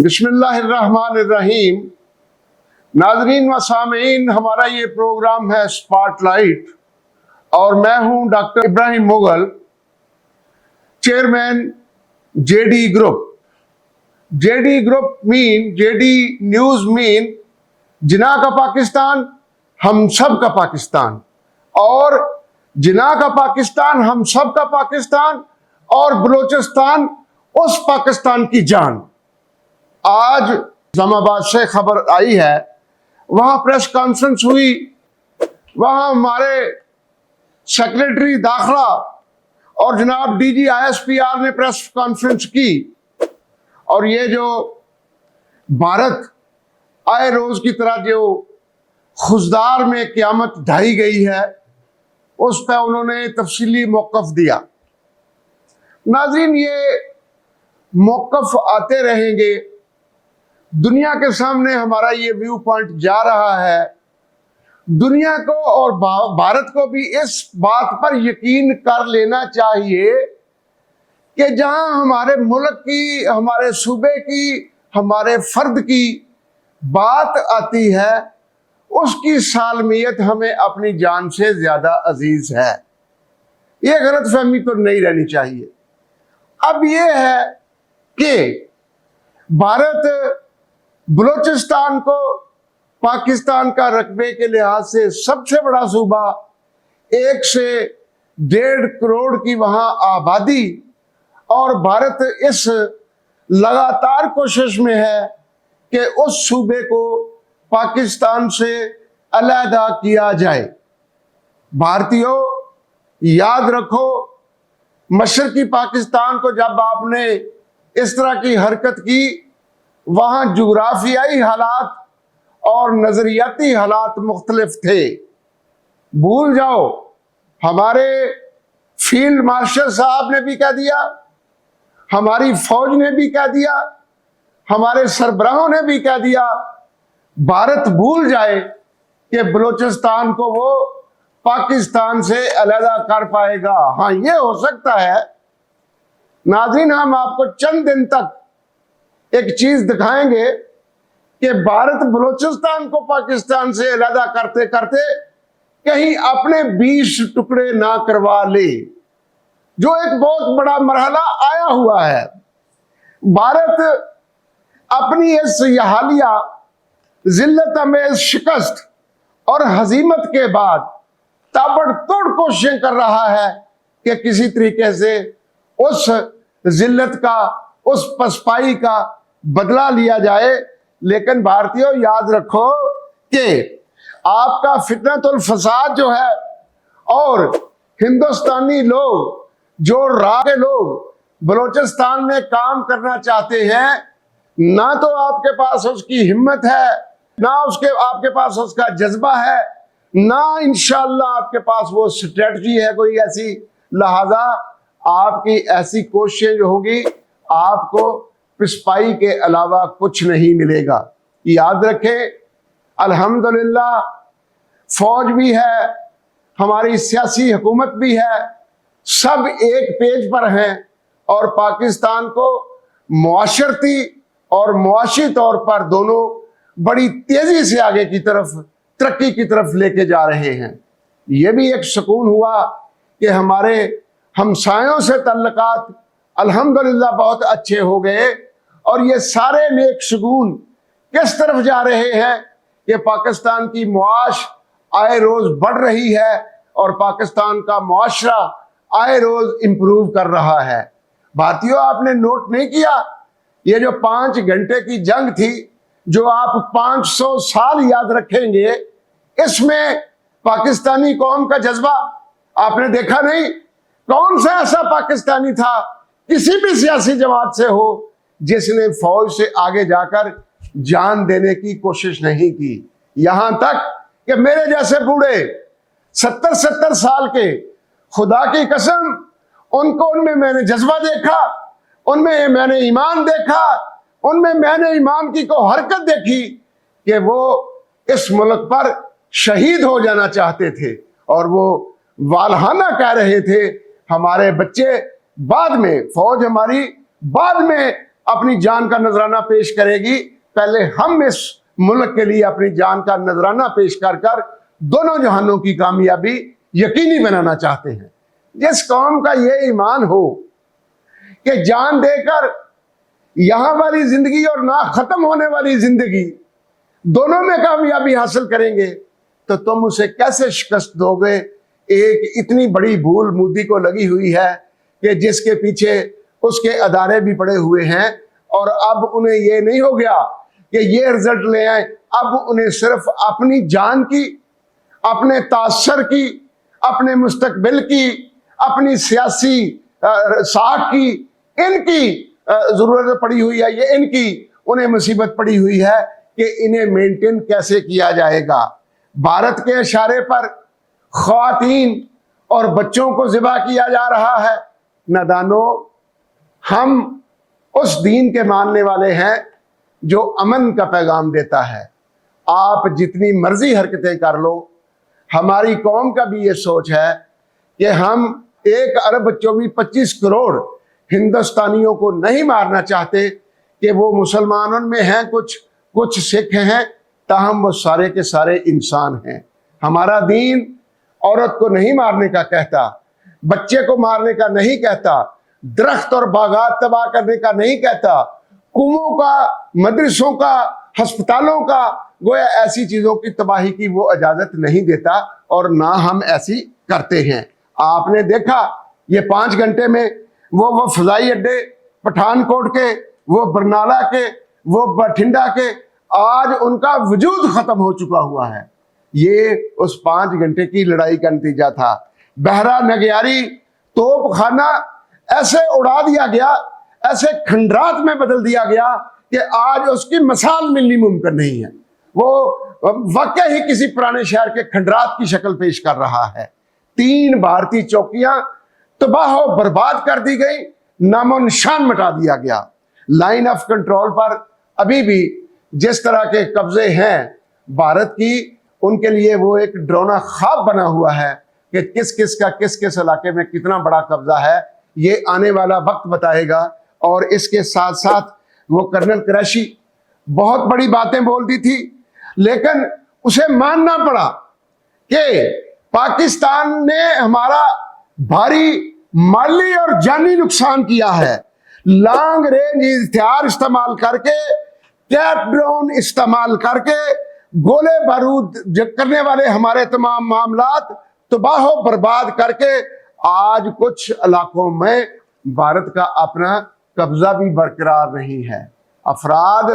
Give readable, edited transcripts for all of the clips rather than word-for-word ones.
बिस्मिल्लाहिर्रहमानिर्रहीम। नाजरीन व सामीन, हमारा ये प्रोग्राम है स्पॉटलाइट और मैं हूं doctor Ibrahim Mughal, chairman JD group. JD group mean, JD news mean Jinnah का पाकिस्तान, हम सब का पाकिस्तान, और जिना का पाकिस्तान, हम सब का पाकिस्तान, और बलूचिस्तान उस पाकिस्तान की जान। आज इस्लामाबाद से खबर आई है, वहां प्रेस कॉन्फ्रेंस हुई, वहां हमारे सेक्रेटरी दाखिला और जनाब डीजी ISPR ने प्रेस कॉन्फ्रेंस की, और ये जो भारत आए रोज की तरह जो खुशदार में क़यामत ढाई गई है, उस पर उन्होंने तफसीली मौक़िफ़ दिया। नाज़रीन, ये मौक़िफ़ आते रहेंगे, दुनिया के सामने हमारा ये व्यू पॉइंट जा रहा है। दुनिया को और भारत को भी इस बात पर यकीन कर लेना चाहिए कि जहां हमारे मुल्क की, हमारे सूबे की, हमारे फर्द की बात आती है, उसकी सालमियत हमें अपनी जान से ज्यादा अजीज है। ये गलत फहमी तो नहीं रहनी चाहिए। अब ये है कि भारत बलूचिस्तान को पाकिस्तान का रकबे के लिहाज से सबसे बड़ा सूबा, 1 से 1.5 करोड़ की वहां आबादी, और भारत इस लगातार कोशिश में है कि उस सूबे को पाकिस्तान से अलहदा किया जाए। भारतीयों, याद रखो, मशरकी पाकिस्तान को जब आपने इस तरह की हरकत की, वहां जुग्राफियाई हालात और नजरियाती हालात मुख्तलिफ थे। भूल जाओ, हमारे फील्ड मार्शल साहब ने भी कह दिया, हमारी फौज ने भी कह दिया, हमारे सरबराहों ने भी कह दिया, भारत भूल जाए कि बलूचिस्तान को वो पाकिस्तान से अलहदा कर पाएगा। हाँ, ये हो सकता है। नाज़रीन, हम आपको चंद दिन तक एक चीज दिखाएंगे कि भारत बलूचिस्तान को पाकिस्तान से अलहदा करते करते कहीं अपने 20 टुकड़े ना करवा ले, जो एक बहुत बड़ा मरहला आया हुआ है। भारत अपनी इस हालिया जिल्लत अमेज शिकस्त और हजीमत के बाद ताबड़तोड़ कोशिशें कर रहा है कि किसी तरीके से उस जिल्लत का, उस पसपाई का बदला लिया जाए। लेकिन भारतीयों, याद रखो कि आपका फितनतुल फसाद जो है, और हिंदुस्तानी लोग जो के लोग बलूचिस्तान में काम करना चाहते हैं, ना तो आपके पास उसकी हिम्मत है, ना आपके पास उसका जज्बा है, ना इंशाअल्लाह आपके पास वो स्ट्रेटजी है कोई ऐसी। लिहाजा आपकी ऐसी कोशिशें जो होगी, आपको पिसपाई के अलावा कुछ नहीं मिलेगा। याद रखें, अल्हम्दुलिल्लाह फौज भी है, हमारी सियासी हुकूमत भी है, सब एक पेज पर हैं, और पाकिस्तान को मुआशरती और मुआशी तौर पर दोनों बड़ी तेजी से आगे की तरफ, तरक्की की तरफ लेके जा रहे हैं। ये भी एक सुकून हुआ कि हमारे हमसायों से तल्लुकात अल्हम्दुलिल्लाह बहुत अच्छे हो गए, और ये सारे नेक शगुन किस तरफ जा रहे हैं कि पाकिस्तान की मुआश आए रोज बढ़ रही है, और पाकिस्तान का मुआशरा आए रोज इंप्रूव कर रहा है। भारतीयों, आपने नोट नहीं किया, ये जो 5 घंटे की जंग थी, जो आप 500 साल याद रखेंगे, इसमें पाकिस्तानी कौम का जज्बा आपने देखा नहीं। कौन सा ऐसा पाकिस्तानी था, किसी भी सियासी जमात से हो, जिसने फौज से आगे जाकर जान देने की कोशिश नहीं की। यहां तक कि मेरे जैसे बूढ़े 70-70 साल के, खुदा की कसम, उनमें मैंने जज्बा देखा, उनमें मैंने ईमान देखा, उनमें मैंने ईमान की को हरकत देखी कि वो इस मुल्क पर शहीद हो जाना चाहते थे, और वो वालहाना कह रहे थे, हमारे बच्चे बाद में, फौज हमारी बाद में अपनी जान का नजराना पेश करेगी, पहले हम इस मुल्क के लिए अपनी जान का नजराना पेश कर कर दोनों जहानों की कामयाबी यकीनी बनाना चाहते हैं। जिस कौम का ये ईमान हो कि जान देकर यहां वाली जिंदगी और ना खत्म होने वाली जिंदगी दोनों में कामयाबी हासिल करेंगे, तो तुम उसे कैसे शिकस्त दोगे? एक इतनी बड़ी भूल मोदी को लगी हुई है कि जिसके पीछे उसके अदारे भी पड़े हुए हैं, और अब उन्हें ये नहीं हो गया कि ये रिजल्ट ले आए, अब उन्हें सिर्फ अपनी जान की, अपने तासर की, अपने मुस्तकबिल की, अपनी सियासी साख की, इनकी जरूरत पड़ी हुई है, ये इनकी उन्हें मुसीबत पड़ी हुई है कि इन्हें मेंटेन कैसे किया जाएगा। भारत के इशारे पर ख्वातीन और बच्चों को ज़िबा किया जा रहा है। नादानो, हम उस दीन के मानने वाले हैं जो अमन का पैगाम देता है। आप जितनी मर्जी हरकतें कर लो, हमारी कौम का भी ये सोच है कि हम 1 अरब 25 करोड़ हिंदुस्तानियों को नहीं मारना चाहते कि वो मुसलमानों में हैं कुछ सिख हैं, ताहम वो सारे के सारे इंसान हैं। हमारा दीन औरत को नहीं मारने का कहता, बच्चे को मारने का नहीं कहता, दरख्त और बागात तबाह करने का नहीं कहता, कुओं का, मदरसों का, अस्पतालों का, गोया ऐसी चीजों की तबाही की वो इजाजत नहीं देता, और ना हम ऐसी करते हैं। आपने देखा ये 5 घंटे में वो फजाई अड्डे पठानकोट के, वो बरनाला के, वो बठिंडा के, आज उनका वजूद खत्म हो चुका हुआ है। ये उस 5 घंटे की लड़ाई का नतीजा था। बहरा नग्यारी तोप खाना ऐसे उड़ा दिया गया, ऐसे खंडरात में बदल दिया गया कि आज उसकी मिसाल मिलनी मुमकिन नहीं है। वो वाकई ही किसी पुराने शहर के खंडरात की शक्ल पेश कर रहा है। 3 भारतीय चौकियां तबाह और बर्बाद कर दी गई, नामो निशान मिटा दिया गया। लाइन ऑफ कंट्रोल पर अभी भी जिस तरह के कब्जे हैं भारत की, उनके लिए वो एक डरावना ख्वाब बना हुआ है कि किस किस इलाके में कितना बड़ा कब्जा है, ये आने वाला वक्त बताएगा। और इसके साथ साथ वो कर्नल कुरैशी बहुत बड़ी बातें बोलती थी, लेकिन उसे मानना पड़ा कि पाकिस्तान ने हमारा भारी माली और जानी नुकसान किया है। लॉन्ग रेंज हथियार इस्तेमाल करके, टैप ड्रोन इस्तेमाल करके, गोले बारूद करने वाले हमारे तमाम मामलात तबाह बर्बाद करके आज कुछ इलाकों में भारत का अपना कब्जा भी बरकरार नहीं है। अफराद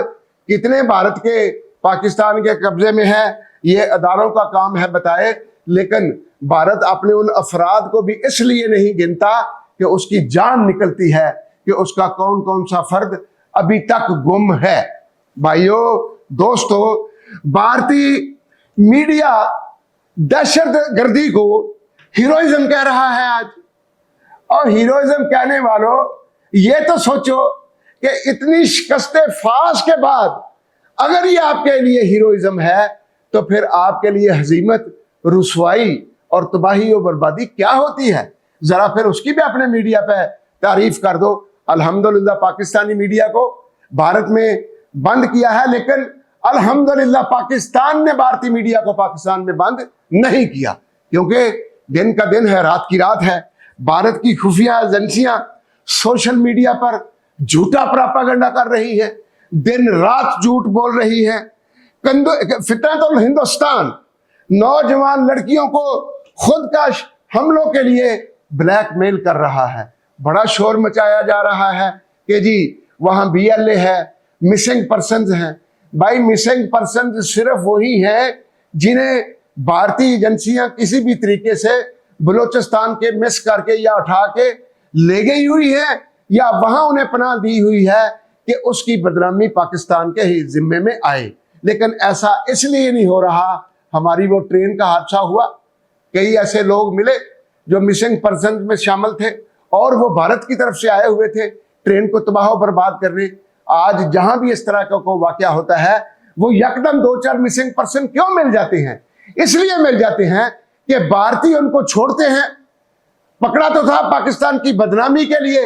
कितने भारत के पाकिस्तान के कब्जे में है, ये अदारों का काम है बताए, लेकिन भारत अपने उन अफराद को भी इसलिए नहीं गिनता कि उसकी जान निकलती है कि उसका कौन कौन सा फर्द अभी तक गुम है। भाइयों दोस्तों, भारतीय मीडिया दहशतगर्दी को हीरोइज्म कह रहा है आज। और हीरोइज्म कहने वालों, ये तो सोचो कि इतनी शिकस्ते फाश के बाद अगर ये आपके लिए हीरोइज्म है, तो फिर आपके लिए हजीमत, रुसवाई और तबाही और बर्बादी क्या होती है? जरा फिर उसकी भी अपने मीडिया पे तारीफ कर दो। अल्हम्दुलिल्लाह पाकिस्तानी मीडिया को भारत में बंद किया है, लेकिन अल्हम्दुलिल्लाह पाकिस्तान ने भारतीय मीडिया को पाकिस्तान में बंद नहीं किया, क्योंकि दिन का दिन है, रात की रात है। भारत की खुफिया एजेंसियां सोशल मीडिया पर झूठा प्रोपेगेंडा कर रही है, दिन रात झूठ बोल रही है। फितरतुल हिंदुस्तान नौजवान लड़कियों को खुदकश हमलों के लिए ब्लैकमेल कर रहा है। बड़ा शोर मचाया जा रहा है कि जी वहां BLA है, मिसिंग पर्सन्स हैं। भाई मिसिंग पर्सन्स सिर्फ वही हैं जिन्हें भारतीय एजेंसियां किसी भी तरीके से बलूचिस्तान के मिस करके या उठा के ले गई हुई है, या वहां उन्हें पनाह दी हुई है कि उसकी बदनामी पाकिस्तान के ही जिम्मे में आए। लेकिन ऐसा इसलिए नहीं हो रहा। हमारी वो ट्रेन का हादसा हुआ, कई ऐसे लोग मिले जो मिसिंग पर्सन में शामिल थे और वो भारत की तरफ से आए हुए थे ट्रेन को तबाह बर्बाद करने। आज जहां भी इस तरह का कोई वाकया होता है, वो यकदम 2-4 मिसिंग पर्सन क्यों मिल जाते हैं? इसलिए मिल जाते हैं कि भारतीय उनको छोड़ते हैं। पकड़ा तो था पाकिस्तान की बदनामी के लिए,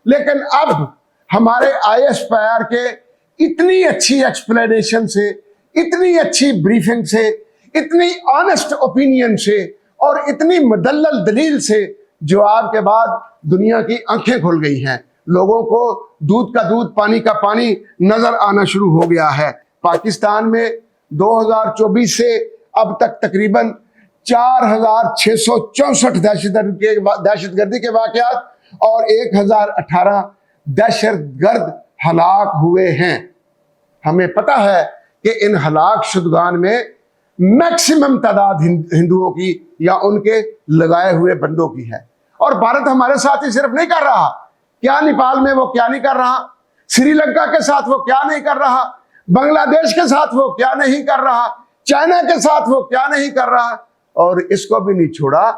लेकिन अब हमारे ISPR के इतनी अच्छी एक्सप्लेनेशन से, इतनी अच्छी ब्रीफिंग से, इतनी ऑनेस्ट ओपिनियन से और इतनी मुदल्लल दलील से जवाब के बाद दुनिया की आंखें खुल गई हैं। लोगों को दूध का दूध, पानी का पानी नजर आना शुरू हो गया है। पाकिस्तान में 2024 से अब तक तकरीबन 4,664 दहशतगर्दी के वाकयात और 1,018 दहशतगर्द हलाक हुए हैं। हमें पता है कि इन हलाक शुदगान में मैक्सिमम तादाद हिंदुओं की या उनके लगाए हुए बंदों की है। और भारत हमारे साथ ही सिर्फ नहीं कर रहा, क्या नेपाल में वो क्या नहीं कर रहा, श्रीलंका के साथ वो क्या नहीं कर रहा, बांग्लादेश के साथ वो क्या नहीं कर रहा, चाइना के साथ वो क्या नहीं कर रहा, और इसको भी नहीं छोड़ा,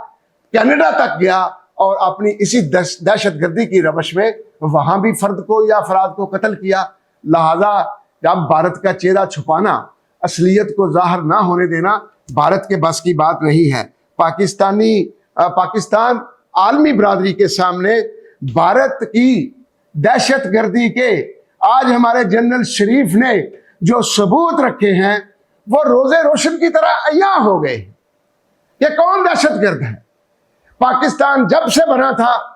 कनाडा तक गया और अपनी इसी दहशतगर्दी की रवश में वहां भी फर्द को या अफराद को कत्ल किया। लिहाजा जब भारत का चेहरा छुपाना, असलियत को जाहिर ना होने देना भारत के बस की बात नहीं है। पाकिस्तान आलमी बरादरी के सामने भारत की दहशतगर्दी के आज हमारे जनरल शरीफ ने जो सबूत रखे हैं वो रोजे रोशन की तरह अय्या हो गए। ये कौन दहशतगर्द है? पाकिस्तान जब से बना था,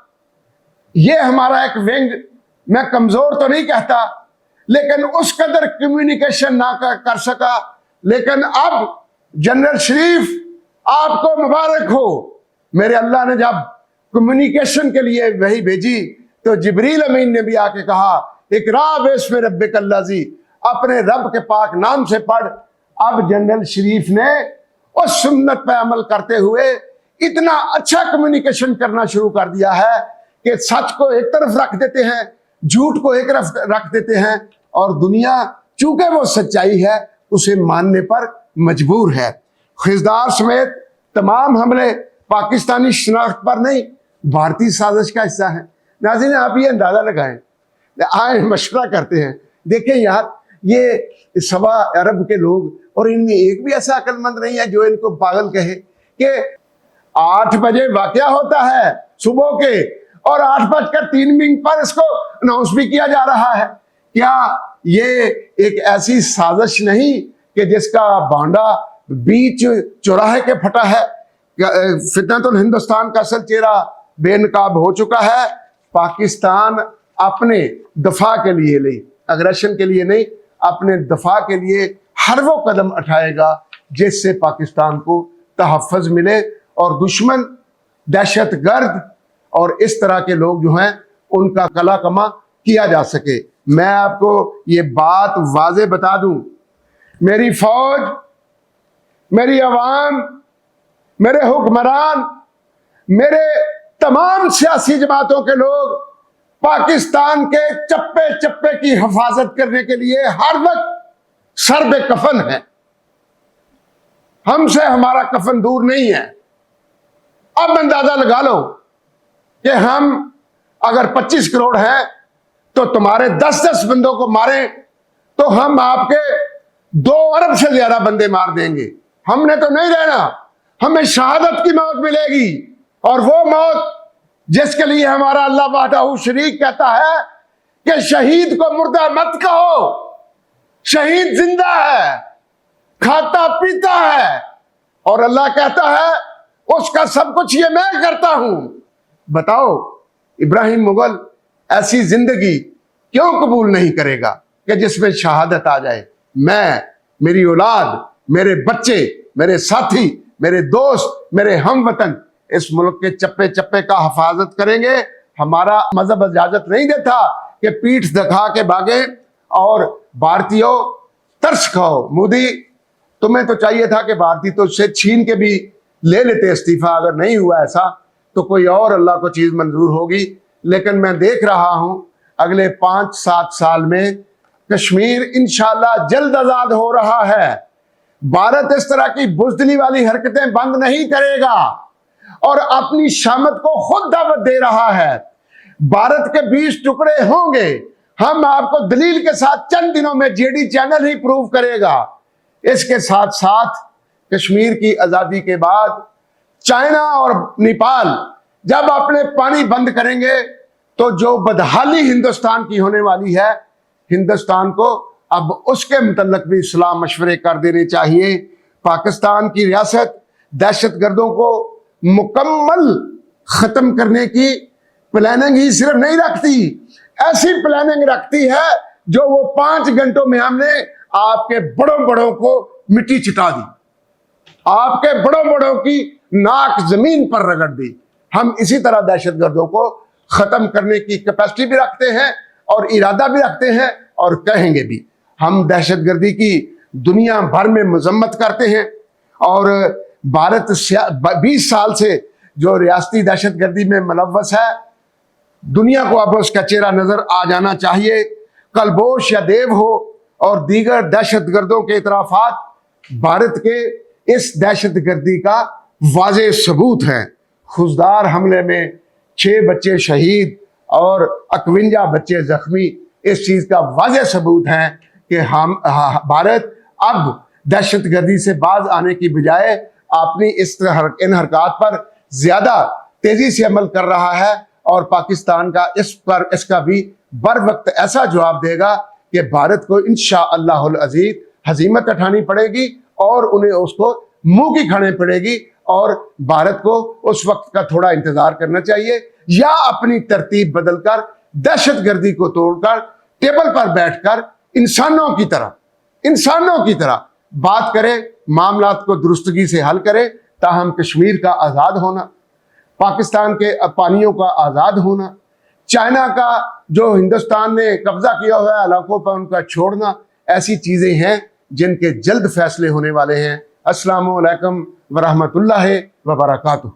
ये हमारा एक विंग, मैं कमजोर तो नहीं कहता, लेकिन उस कदर कम्युनिकेशन ना कर सका। लेकिन अब जनरल शरीफ आपको मुबारक हो, मेरे अल्लाह ने जब कम्युनिकेशन के लिए वही भेजी तो जिब्रील अमीन ने भी आके कहा इकरा बिस्मि रब्बिकल लज़ी, अपने रब के पाक नाम से पढ़। अब जनरल शरीफ ने उस सुन्नत पे अमल करते हुए इतना अच्छा कम्युनिकेशन करना शुरू कर दिया है कि सच को एक तरफ रख देते हैं, झूठ को एक तरफ रख देते हैं, और दुनिया चूंकि वो सच्चाई है उसे मानने पर मजबूर है। खिजदार समेत तमाम हमले पाकिस्तानी शनाख्त पर नहीं, भारतीय साजिश का हिस्सा है। नाज़रीन, आप ये अंदाजा लगाएं, आए मशवरा करते हैं, देखें यार ये 1.25 अरब के लोग, और इनमें एक भी ऐसा अक्लमंद नहीं है जो इनको पागल कहे कि 8 बजे वाकया होता है सुबह के और 8:03 पर इसको अनाउंस भी किया जा रहा है। क्या ये एक ऐसी साजिश नहीं कि जिसका बांडा बीच चौराहे के फटा है? फितनतुल हिंदुस्तान का असल चेहरा बेनकाब हो चुका है। पाकिस्तान अपने दफा के लिए नहीं, अग्रेशन के लिए नहीं, अपने दफा के लिए हर वो कदम उठाएगा जिससे पाकिस्तान को तहफ़्फ़ुज़ मिले और दुश्मन, दहशतगर्द और इस तरह के लोग जो हैं उनका कला कमा किया जा सके। मैं आपको ये बात वाज़े बता दूं, मेरी फौज, मेरी अवाम, मेरे हुक्मरान, मेरे तमाम सियासी जमातों के लोग पाकिस्तान के चप्पे चप्पे की हिफाजत करने के लिए हर वक्त सर बे कफन है। हमसे हमारा कफन दूर नहीं है। अब अंदाजा लगा लो कि हम अगर 25 करोड़ हैं तो तुम्हारे 10-10 बंदों को मारें तो हम आपके 2 अरब से ज्यादा बंदे मार देंगे। हमने तो नहीं रहना, हमें शहादत की मौत मिलेगी, और वो मौत जिसके लिए हमारा अल्लाह वहदहू शरीक कहता है कि शहीद को मुर्दा मत कहो, शहीद जिंदा है, खाता पीता है, और अल्लाह कहता है उसका सब कुछ ये मैं करता हूं। बताओ इब्राहिम मुगल ऐसी जिंदगी क्यों कबूल नहीं करेगा कि जिसमें शहादत आ जाए? मैं, मेरी औलाद, मेरे बच्चे, मेरे साथी, मेरे दोस्त, मेरे हमवतन इस मुल्क के चप्पे चप्पे का हिफाजत करेंगे। हमारा मजहब इजाजत नहीं देता कि पीठ दिखा के भागे और भारतीयों तरस खाओ। मोदी, तुम्हें तो चाहिए था कि भारतीय तो से छीन के भी ले लेते इस्तीफा। अगर नहीं हुआ ऐसा तो कोई और अल्लाह को चीज मंजूर होगी। लेकिन मैं देख रहा हूं अगले 5-7 साल में कश्मीर इंशाल्लाह जल्द आजाद हो रहा है। भारत इस तरह की बुज़दिली वाली हरकतें बंद नहीं करेगा और अपनी शामत को खुद दावत दे रहा है। भारत के 20 टुकड़े होंगे, हम आपको दलील के साथ चंद दिनों में जेडी चैनल ही प्रूव करेगा। इसके साथ साथ कश्मीर की आजादी के बाद चाइना और नेपाल जब अपने पानी बंद करेंगे تو جو بدحالی ہندوستان کی ہونے والی ہے، ہندوستان کو اب اس کے متعلق بھی اصلاح مشورے کر دینے چاہیے۔ پاکستان کی ریاست دہشت گردوں کو مکمل ختم کرنے کی پلاننگ ہی صرف نہیں رکھتی، ایسی پلاننگ رکھتی ہے جو وہ 5 گھنٹوں میں ہم نے آپ کے بڑوں بڑوں کو مٹی چٹا دی، آپ کے بڑوں بڑوں کی ناک زمین پر رگڑ دی۔ ہم اسی طرح دہشت گردوں کو ختم کرنے کی کیپیسٹی بھی رکھتے ہیں اور ارادہ بھی رکھتے ہیں اور کہیں گے بھی۔ ہم دہشت گردی کی دنیا بھر میں مذمت کرتے ہیں، اور بھارت 20 سال سے جو ریاستی دہشت گردی میں ملوث ہے، دنیا کو اب اس کا چہرہ نظر آ جانا چاہیے۔ کلبوش یا دیو ہو اور دیگر دہشت گردوں کے اعترافات بھارت کے اس دہشت گردی کا واضح ثبوت ہیں۔ خزدار حملے میں 6 بچے شہید اور 51 بچے زخمی اس چیز کا واضح ثبوت ہے کہ بھارت اب دہشت گردی سے باز آنے کی بجائے اپنی ان حرکات پر زیادہ تیزی سے عمل کر رہا ہے، اور پاکستان کا اس کا بھی بر وقت ایسا جواب دے گا کہ بھارت کو انشاءاللہ العزیز ہزیمت اٹھانی پڑے گی اور انہیں اس کو منہ کی کھانے پڑے گی، اور بھارت کو اس وقت کا تھوڑا انتظار کرنا چاہیے، یا اپنی ترتیب بدل کر دہشت گردی کو توڑ کر ٹیبل پر بیٹھ کر انسانوں کی طرح بات کرے، معاملات کو درستگی سے حل کرے، تاہم کشمیر کا آزاد ہونا، پاکستان کے پانیوں کا آزاد ہونا، چائنا کا جو ہندوستان نے قبضہ کیا ہوا ہے علاقوں پر ان کا چھوڑنا، ایسی چیزیں ہیں جن کے جلد فیصلے ہونے والے ہیں۔ السلام علیکم ورحمۃ اللہ وبرکاتہ۔